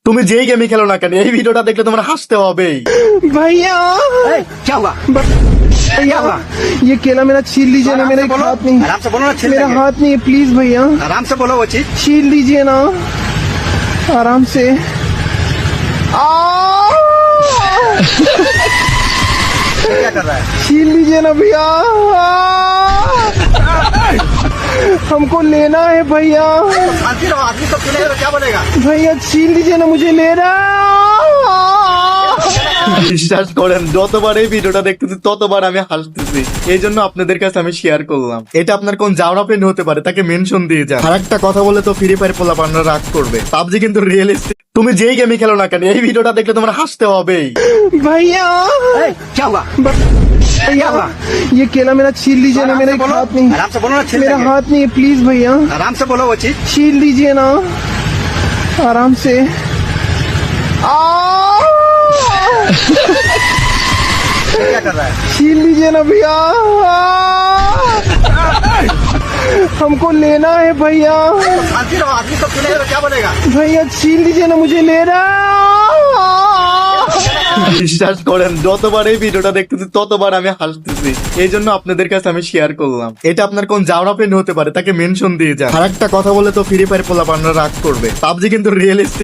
তুমি যেই গেমই খেলো না কেন এই ভিডিওটা দেখলে তোমার হাসতে হবেই। भैया क्या हुआ? भैया ये केला मेरा छील लीजिए ना, आराम मेरा से बोलो, हाथ नहीं, आराम से बोलो ना, छील मेरा देंगे। हाथ नहीं है, प्लीज भैया आराम से बोलो वो चीज। छील लीजिए ना आराम से। क्या कर रहा है? छील लीजिए ना भैया, हमको लेना है भैया। शांति रहो, आदमी सब सुनेगा तो क्या बोलेगा? भैया छील लीजिए ना, मुझे लेना বিশ্বাস করেন যতবার এই ভিডিওটা দেখতেছি ততবার আমি হাসতেছি। এই জন্য আপনাদের কাছে আমি শেয়ার করলাম। এটা আপনার কোন জাউরা ফ্রেন্ড হতে পারে, তাকে মেনশন দিয়ে যান। আর একটা কথা বলে তো ফ্রি ফায়ার পোলাপানরা রাগ করবে। পাবজি কিন্তু রিয়েলিস্টিক। তুমি যেই গেমই খেলো না কেন এই ভিডিওটা দেখলে তোমার হাসতে হবেই। भैया क्या हुआ? भैया ये केला मेरा छील लीजिए ना, आराम मेरा से बोलो, हाथ नहीं, आराम से बोलो ना, छील मेरा देंगे। हाथ नहीं है, प्लीज भैया आराम से बोलो वो चीज। छील लीजिए ना आराम से। क्या कर रहा है? छील लीजिए ना भैया, हमको लेना है भैया। शांति रहो, आदमी सब सुनेगा तो क्या बोलेगा? भैया छील लीजिए ना, मुझे लेना। বিশ্বাস করেন যতবার এই ভিডিওটা দেখতেছি ততবার আমি হাসতেছি। এই জন্য আপনাদের কাছে আমি শেয়ার করলাম। এটা আপনার কোন জাউরা ফ্রেন্ড হতে পারে, তাকে মেনশন দিয়ে যান। আর একটা কথা বলে তো ফ্রি ফায়ার পোলাপানরা রাগ করবে। পাবজি কিন্তু রিয়েলিস্টিক।